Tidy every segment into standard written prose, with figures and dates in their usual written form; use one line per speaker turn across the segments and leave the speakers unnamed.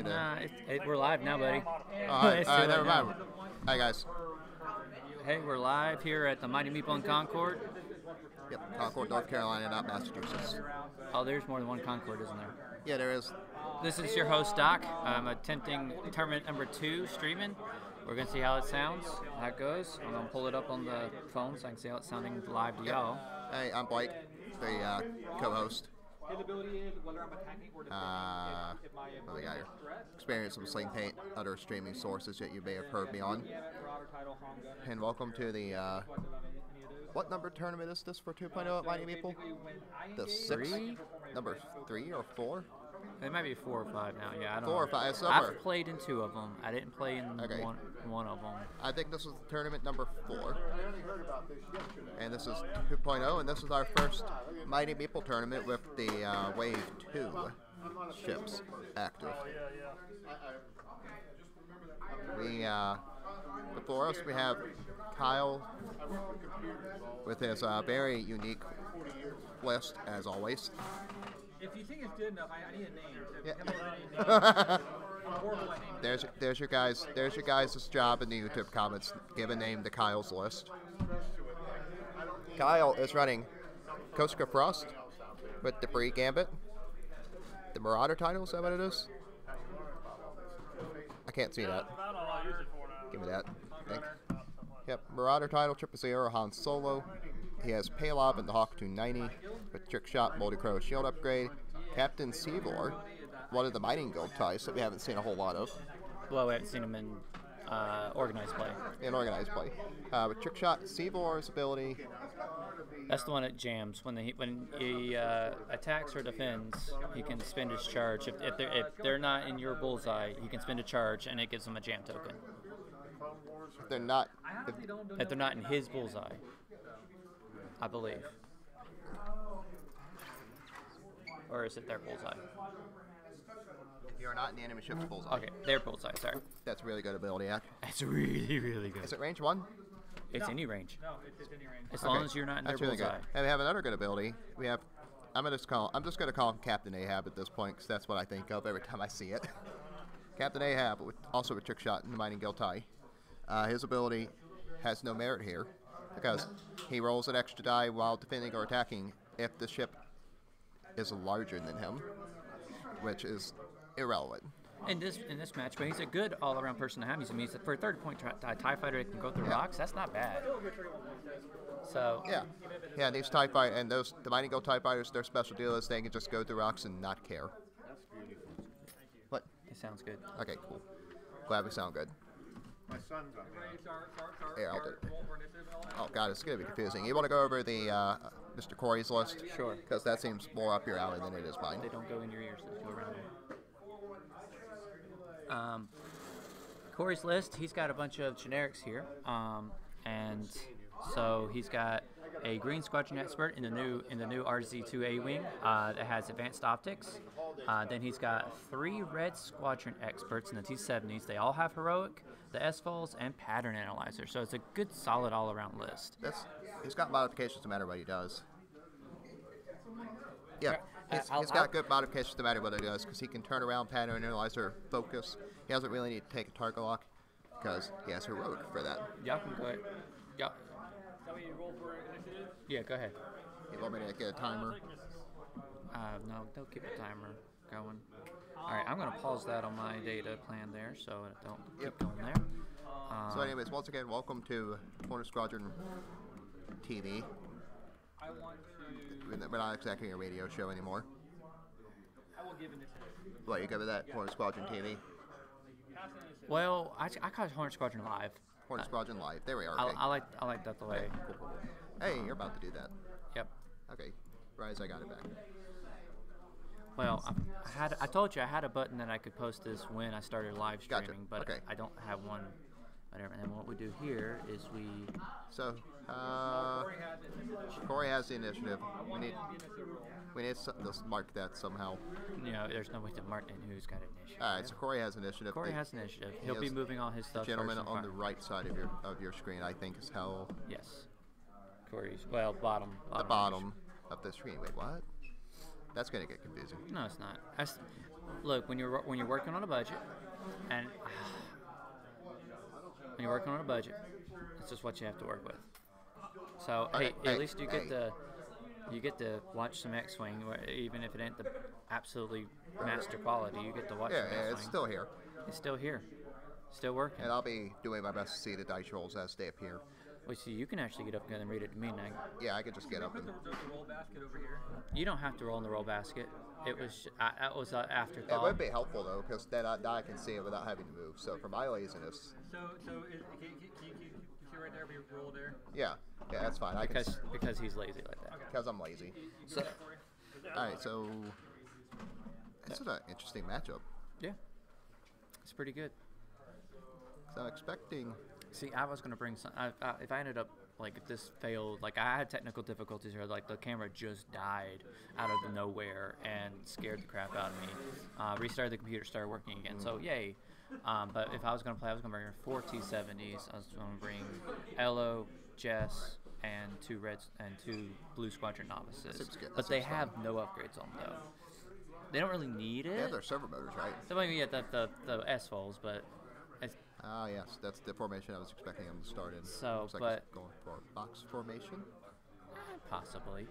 Nah, we're live now, buddy.
Alright, never mind. Hi, guys.
Hey, we're live here at the Mighty Meeple in Concord.
Yep, Concord, North Carolina, not Massachusetts.
Oh, there's more than one Concord, isn't there?
Yeah, there is.
This is your host, Doc. I'm attempting tournament number 2 streaming. We're going to see how it sounds, how it goes. I'm going to pull it up on the phone so I can see how it's sounding live to y'all.
Hey, I'm Blake, the co-host. What do we got here? Experience some Sling Paint, other streaming sources that you may have heard me on. And welcome to the, what number tournament is this for 2.0 at Mighty Meeple? The 6th? Number 3 or 4?
It might be 4 or 5 now, yeah, I don't
4
know.
or 5, somewhere.
I've played in 2 of them. I didn't play in one of them.
I think this is tournament number 4. And this is 2.0, and this is our first Mighty Meeple tournament with the Wave 2 ships active. Before us we have Kyle with his very unique list, as always.
If you think it's good enough, I need a name.
Yeah. There's your guys' job in the YouTube comments. Give a name to Kyle's list. Kyle is running Koska Frost with Debris Gambit. The Marauder title, is that what it is? I can't see that. Give me that. Yep, Marauder title, 000, Han Solo. He has Paylob in the Hawk 290 with Trick Shot, Moldy Crow shield upgrade. Captain Seavor, one of the mining guild ties that we haven't seen a whole lot of.
Well, we haven't seen him in organized play.
In organized play. With Trick Shot, Seavor's ability.
That's the one that jams. When he attacks or defends, he can spend his charge. If they're not in your bullseye, he can spend a charge, and it gives him a jam token.
If they're not
in his bullseye, I believe. Or is it their bullseye?
If you're not in the enemy ship's bullseye.
Okay, their bullseye, sorry.
That's a really good ability, Ak.
It's really, really good.
Is it range 1?
It's any range.
No, it's any range.
As long as you're not in their
really
bullseye.
Good. And we have another good ability. We have, I'm just gonna call him Captain Ahab at this point, because that's what I think of every time I see it. Captain Ahab, also with Trick Shot in the Mining Guild tie. His ability has no merit here, because he rolls an extra die while defending or attacking if the ship is larger than him, which is irrelevant.
In this match, but he's a good all-around person to have. For a 30-point TIE fighter that can go through rocks, that's not bad. So
yeah, these TIE fighters and the Mining Guild TIE fighters, their special deal is they can just go through rocks and not care. What?
It sounds good.
Okay, cool. Glad we sound good.
My son's on
Here, I'll do it. Oh god, it's gonna be confusing. You want to go over the Mr. Corey's list?
Sure.
Because that seems more up your alley than it is mine.
They don't go in your ears, they go around them. Corey's list, he's got a bunch of generics here, and so he's got a green Squadron expert in the new RZ2A wing that has advanced optics. Then he's got 3 red Squadron experts in the T-70s. They all have heroic, the S-Falls, and pattern analyzer. So it's a good, solid all-around list.
He's got modifications no matter what he does. Yeah, he's got good modifications no matter what he does, because he can turn around, pattern analyzer, focus. He doesn't really need to take a target lock, because he has heroic for that.
Y'all can go ahead. Yeah, go ahead.
You want me to get a timer?
No, they'll keep the timer going. Alright, I'm going to pause that on my data plan there, so it don't keep going there.
So anyways, once again, welcome to Hornet Squadron TV. We're not exactly a radio show anymore.
I will give initiative.
What, you good with that? Hornet Squadron TV?
Well, I call it Hornet Squadron Live.
Hornet Squadron Live. There we are. Okay.
I like that the way.
Cool. Hey, you're about to do that.
Yep.
Okay. Rise, I got it back.
Well, I told you I had a button that I could post this when I started live streaming, but I don't have one. Whatever. And what we do here is we.
So, Corey has the initiative. We need to mark that somehow.
You know, there's no way to mark who's got initiative.
All right, so Corey has initiative.
Corey has initiative. He'll be moving all his stuff.
The gentleman on the right side of your screen, I think, is how.
Yes. Corey's bottom.
The bottom of the screen. Wait, what? That's gonna get confusing.
No, it's not. Look, when you're working on a budget, and when you're working on a budget, it's just what you have to work with. So at least you get to watch some X-wing, even if it ain't the absolutely master quality. You get to watch some X-wing.
Yeah, it's still here.
It's still here, still working.
And I'll be doing my best to see the dice rolls as they appear.
Well, see, you can actually get up and read it to me now.
Yeah, I could just get up
Put
and.
the roll basket over here.
You don't have to roll in the roll basket. It was that was an
It
afterthought.
would be helpful though, because then I can see it without having to move. So for my laziness,
So can you see right there? We roll there.
yeah, that's fine. I can
because he's lazy like that.
because I'm lazy.
So,
All right, so this is an interesting matchup.
yeah, it's pretty good.
So I'm expecting.
See, I was gonna bring some. If I ended up like if this failed, like I had technical difficulties here, like the camera just died out of the nowhere and scared the crap out of me. Restarted the computer, started working again. So yay. But if I was gonna play, I was gonna bring 4 T70s. I was gonna bring Elo, Jess, and 2 reds and 2 blue Squadron novices.
Seems good.
But they have no upgrades on them though. They don't really need it.
Yeah, they're servo motors, right?
So maybe yeah, the S-Foals, but it's,
Ah, yes, that's the formation I was expecting them to start in.
So,
Looks like
but-
it's going for box formation.
possibly.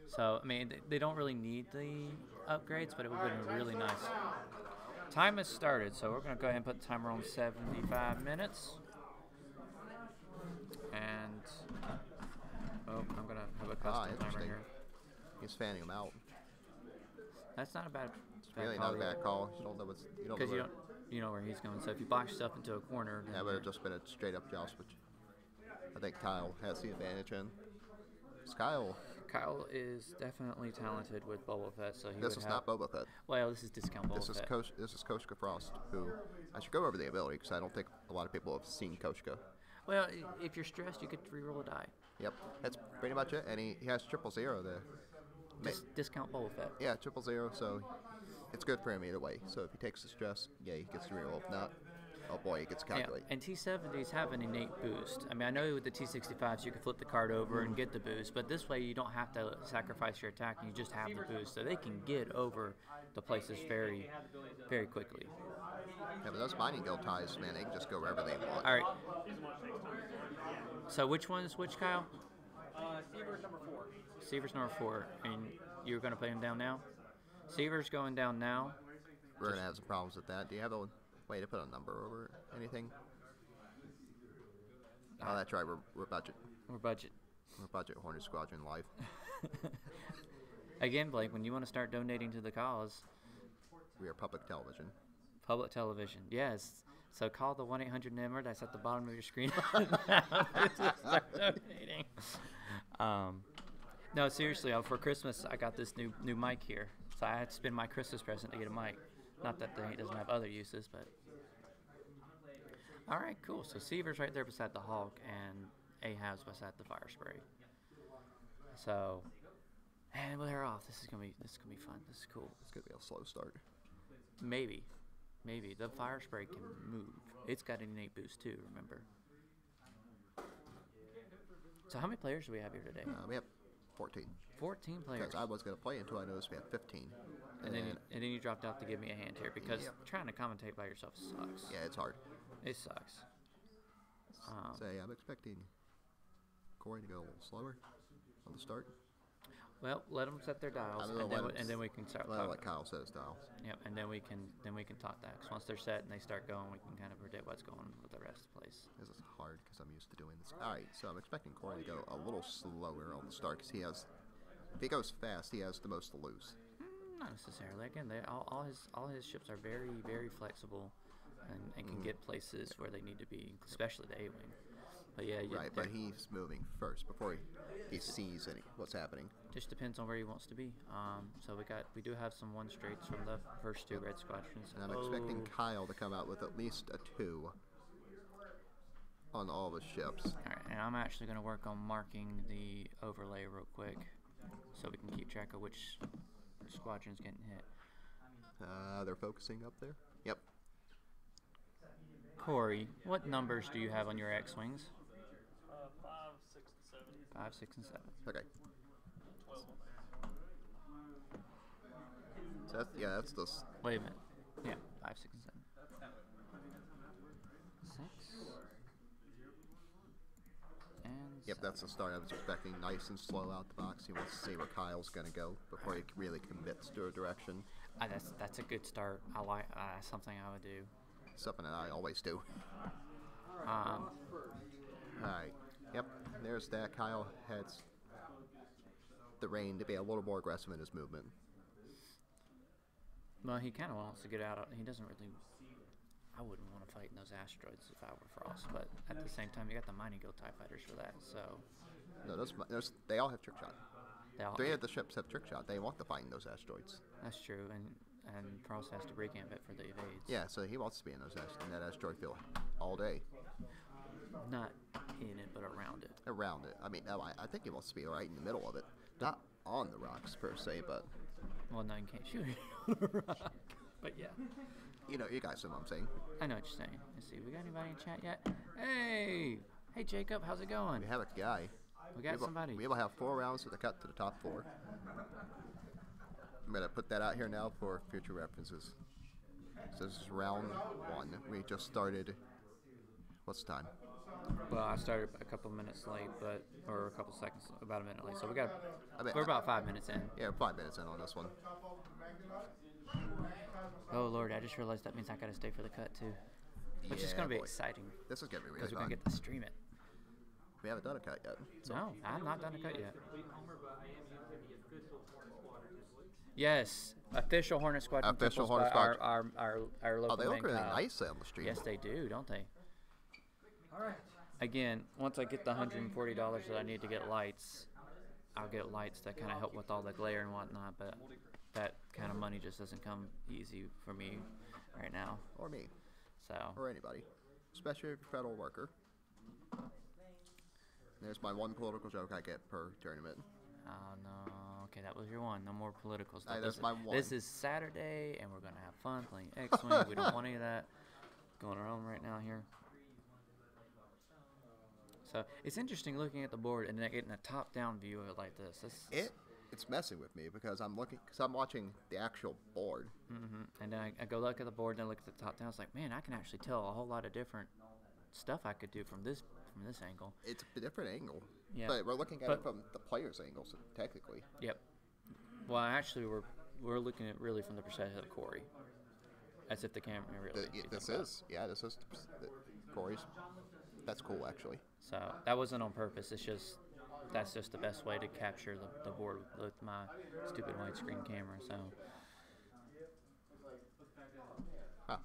So I mean, they don't really need the upgrades, but it would have been really nice. Time has started, so we're gonna go ahead and put the timer on 75 minutes. And I'm gonna have a custom timer
interesting.
here.
He's fanning them out.
That's not a bad.
It's really not a bad call. You don't know what's. You don't know
Because
where.
you know where he's going. So if you box yourself into a corner, then
That would have just been a straight up joust, which I think Kyle has the advantage in. 'Cause
Kyle is definitely talented with Boba Fett, so he
this
would
is
have.
not Boba Fett.
Well, this is discount Boba
This is
Fett.
This is Koshka Frost, who I should go over the ability because I don't think a lot of people have seen Koshka.
Well, if you're stressed, you could re-roll a die.
Yep, that's pretty much it. And he has 000 there.
Discount Boba Fett.
Yeah, 000. So it's good for him either way. So if he takes the stress, yeah, he gets to reroll. If not, oh boy, he gets to
Yeah,
calculate.
and T70s have an innate boost. I mean, I know with the T65s you can flip the card over and get the boost, but this way you don't have to sacrifice your attack and you just have the boost, so they can get over the places very, very quickly.
Yeah, but those mining guild ties, man, they can just go wherever they want.
All right. So which one is which, Kyle?
Seaver's number 4.
Seaver's number 4, and you're going to put him down now? Seaver's going down now.
We're gonna have some problems with that. Do you have a way to put a number over anything? Oh, that's right. We're budget.
We're budget.
We're budget Hornet Squadron live.
Again, Blake, when you want to start donating to the cause,
We are public television.
public television, yes. So call the 1-800 number that's at the bottom of your screen. Start donating. No, seriously, for Christmas I got this new mic here. So I had to spend my Christmas present to get a mic. Not that the thing doesn't have other uses, but. All right, cool. So Seaver's right there beside the Hawk, and Ahab's beside the Fire Spray. So, and they're off. This is gonna be fun. This is cool.
It's gonna be a slow start.
Maybe the Fire Spray can move. It's got an innate boost too. Remember. So how many players do we have here today?
We have 14.
14 players.
Because I was gonna play until I noticed we had 15.
And then you dropped out to give me a hand here because
Yep.
trying to commentate by yourself sucks.
Yeah, it's hard.
It sucks.
Say, I'm expecting Corey to go a little slower on the start.
Well, let them set their dials,
I'm gonna
and then we can start
Well,
talking.
like Kyle says, dials.
Yep, and then we can talk that. 'Cause once they're set and they start going, we can kind of predict what's going on with the rest of the place.
This is hard because I'm used to doing this. All right, so I'm expecting Corey to go a little slower on the start because if he goes fast, he has the most to lose.
Not necessarily. Again, all his ships are very, very flexible, and can get places where they need to be, especially the A-wing. But yeah,
Right, but he's moving first before he sees what's happening.
just depends on where he wants to be. So we do have some 1-straights from the first 2 red squadrons.
And I'm expecting Kyle to come out with at least a 2 on all of his ships.
All right, and I'm actually going to work on marking the overlay real quick, so we can keep track of which squadron's getting hit.
They're focusing up there. Yep.
Corey, what numbers do you have on your X-wings?
5, 6, and 7.
5, 6, and 7.
Okay.
12.
So that's, yeah, that's the.
Wait a minute. Yeah, 5, 6, and 7. 6. And
Yep,
7.
that's the start. I was expecting nice and slow out the box. He wants to see where Kyle's gonna go before he really commits to a direction.
That's a good start. I like something I would do.
Something that I always do.
Um,
Alright. Yep, there's that. Kyle has the reign to be a little more aggressive in his movement.
well, he kind of wants to get out. He doesn't really. I wouldn't want to fight in those asteroids if I were Frost, but at the same time, you got the Mighty Guild TIE Fighters for that. So
No, they all have trick shot.
they all,
3 of the ships have trick shot. They want to fight in those asteroids.
that's true, and Frost has to break Gambit for the evades.
Yeah, so he wants to be in that asteroid field all day.
Not in it, but around it.
Around it. I mean, no, I think he wants to be right in the middle of it. Not on the rocks per se, but
Well, no, you can't shoot it on the rock. But yeah,
you guys know what I'm saying.
I know what you're saying. Let's see, we got anybody in chat yet? Hey, Jacob, how's it going?
We have a guy.
We got somebody.
We will have 4 rounds to the cut to the top 4. I'm gonna put that out here now for future references. So this is round 1. We just started. What's the time?
Well, I started a couple minutes late, or a couple seconds, about a minute late. So
I mean,
we're about 5 minutes in.
Yeah, 5 minutes in on this one.
Oh Lord, I just realized that means I gotta stay for the cut too, which is
Yeah,
gonna be
boy.
exciting
This is gonna be really
because we're
fun.
gonna get to stream it.
We haven't done a cut yet.
No, I'm not done the cut yet.
Homer, but I am using the official Hornet Squadron template.
Yes, official Hornet Squadron.
Official
temples
Hornet
by
Squadron.
our local
Oh, they look
man,
really
Kyle.
nice on the stream.
Yes, they do, don't they?
All right.
Again, once I get the $140 that I need to get lights, I'll get lights that kind of help with all the glare and whatnot. But that kind of money just doesn't come easy for me right now.
Or me.
So
Or anybody. Especially if you're a federal worker. There's my one political joke I get per tournament.
oh no, okay, that was your one. No more political stuff.
That's my one.
This is Saturday, and we're gonna have fun playing X-wing. We don't want any of that going on right now here. So it's interesting looking at the board and then getting a top-down view of it like this.
It's messing with me because I'm watching the actual board.
And then I go look at the board and then look at the top-down. It's like, man, I can actually tell a whole lot of different stuff I could do from this angle.
It's a different angle.
Yeah.
But we're looking at
But-
it from the player's angle, so technically.
Yep. Well, actually, we're looking at really from the perspective of Corey, as if the camera really.
This is Corey's. That's cool, actually.
So that wasn't on purpose. That's just the best way to capture the board with my stupid widescreen camera. So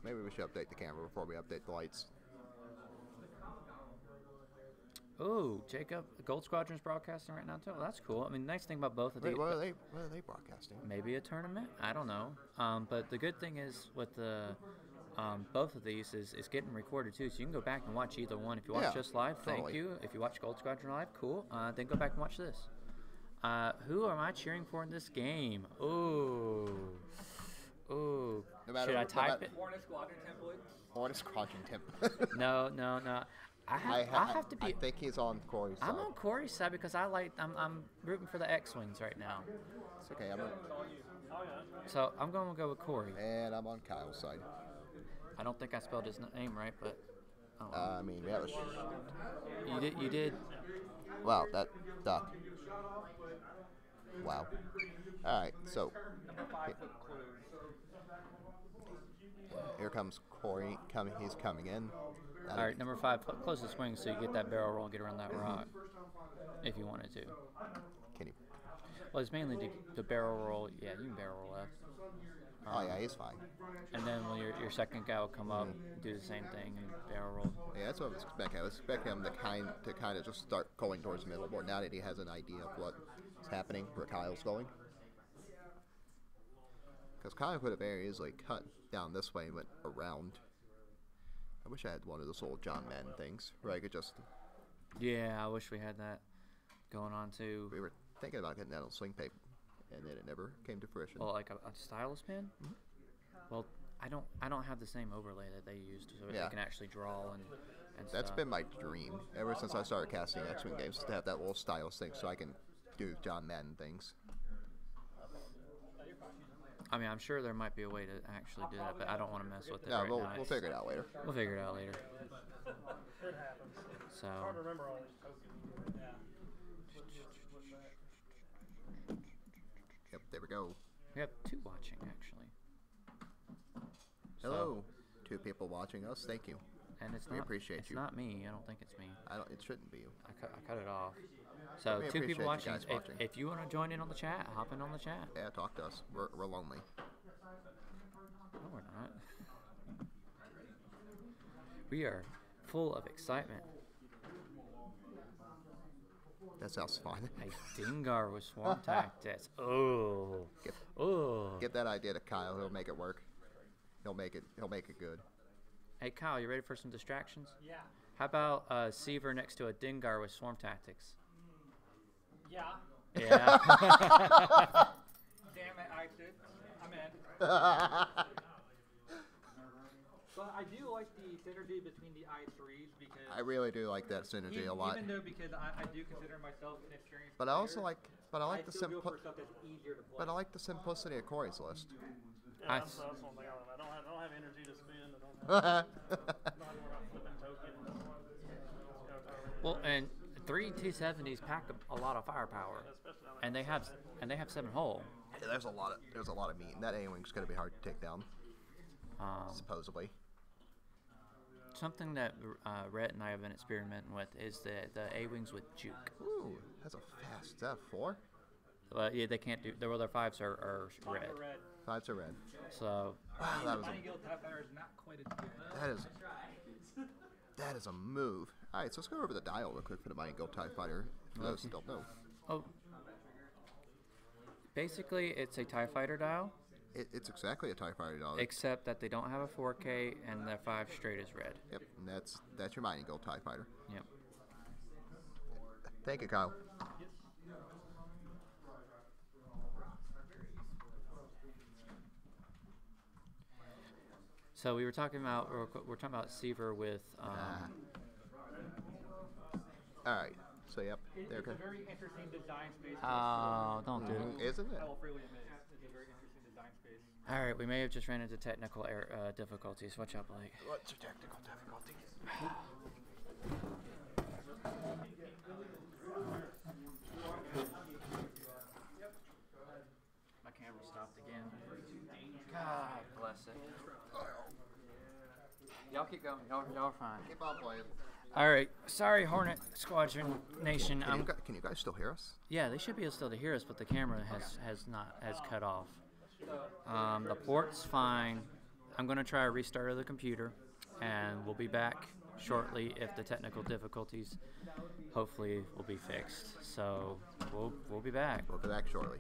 Maybe we should update the camera before we update the lights.
oh, Jacob, Gold Squadron's broadcasting right now too. Well, that's cool. I mean, the nice thing about both of
Wait,
these,
what are they broadcasting?
maybe a tournament. I don't know. But the good thing is with the both of these is getting recorded too, so you can go back and watch either one. If you watch
Yeah,
just live, thank
totally.
you. If you watch Gold Squadron live, cool. Then go back and watch this. Who am I cheering for in this game? Ooh.
No matter
Should I
what- no
type
matter-
it?
Hornet Squadron template.
Hornet Squadron temp.
No. I have to be.
I think he's on Corey's side.
I'm on Corey's side because I'm rooting for the X-wings right now.
It's okay.
So I'm going to go with Corey.
And I'm on Kyle's side.
I don't think I spelled his name right, but
I mean, we have a.
you did.
Wow, that duck. Wow. All right, so
Number 5 for the clue.
here comes Corey. He's coming in.
All right, number 5, close the swing so you get that barrel roll and get around that rock, if you wanted to.
Can you?
Well, it's mainly the barrel roll. Yeah, you can barrel roll left.
Oh yeah, he's fine.
And then when your second guy will come up, do the same thing and barrel roll.
Yeah, that's what I was expecting. I was expecting him to kind of just start going towards the middle board now that he has an idea of what's happening, where Kyle's going. Because Kyle could have very easily cut down this way and went around. I wish I had one of those old John Madden things where I could just.
Yeah, I wish we had that going on too.
We were thinking about getting that on swing tape, and then it never came to fruition.
Well, like a stylus pen. Well, I don't have the same overlay that they used, so
Yeah.
they can actually draw and
That's
stuff.
been my dream ever since I started casting X-Wing games, to have that little stylus thing so I can do John Madden things.
I mean, I'm sure there might be a way to actually do that, but I don't want to mess with it
No,
right now.
we'll figure it out later.
We'll figure it out later.
It happens.
So.
Hard to remember all these tokens. Yeah.
Yep, there we go.
We have 2 watching, actually.
Hello, 2 people watching us. Thank you.
And it's
We
not,
appreciate
it's
you.
not me. I don't think it's me.
It shouldn't be you.
I cut it off. So
We
2
appreciate
people
you
watching.
guys watching.
If you want to join in on the chat, hop in on the chat.
Yeah, talk to us. We're lonely.
No, we're not. We are full of excitement.
That sounds fun.
A Dingar with swarm tactics. Oh.
Give that idea to Kyle. He'll make it work. He'll make it good.
Hey Kyle, you ready for some distractions?
Yeah.
How about Seaver next to a Dingar with swarm tactics?
Yeah.
Yeah.
Damn it, I did. I'm in. But I do like the synergy between the I3s because
I really do like that synergy a lot.
Even though because I do consider myself an experienced
But I also
player,
like the
still go for stuff that's easier to play.
But I like the simplicity of Corey's list.
Yeah, that's one thing I don't have energy to spend. I don't have not where I'm flipping tokens.
Well, and 3 T70s pack a lot of firepower, and they have 7 hull.
Yeah, there's a lot of meat, and that A-wing's gonna be hard to take down. Supposedly.
Something that Rhett and I have been experimenting with is the A-wings with juke.
Ooh, that's a fast. Is that a 4?
Yeah, they can't do. Their 5s are red.
5s are red.
So.
Wow, that was
Nightingale TIE Fighter is not quite as good.
that is a move. All right, so let's go over the dial real quick for the Nightingale TIE Fighter. For those who don't know.
Oh. Basically, it's a TIE Fighter dial.
It's exactly a TIE Fighter dial.
Except that they don't have a 4K and their 5 straight is red.
Yep, and that's your Nightingale TIE Fighter.
Yep.
Thank you, Kyle.
So we're talking about Seaver with.
All right. So yep, there
It's a very interesting design space.
Oh, don't do it.
Isn't it?
I will freely admit it's a very interesting design space.
All right, we may have just ran into technical difficulties. Watch out, Blake.
What's your technical difficulties?
My camera stopped again. God bless it. Y'all keep going. Y'all are fine.
Keep on playing.
All right. Sorry, Hornet Squadron Nation.
Can you guys still hear us?
Yeah, they should be able still to hear us, but the camera has cut off. The port's fine. I'm gonna try a restart of the computer, and we'll be back shortly if the technical difficulties hopefully will be fixed. So we'll be back.
We'll be back shortly.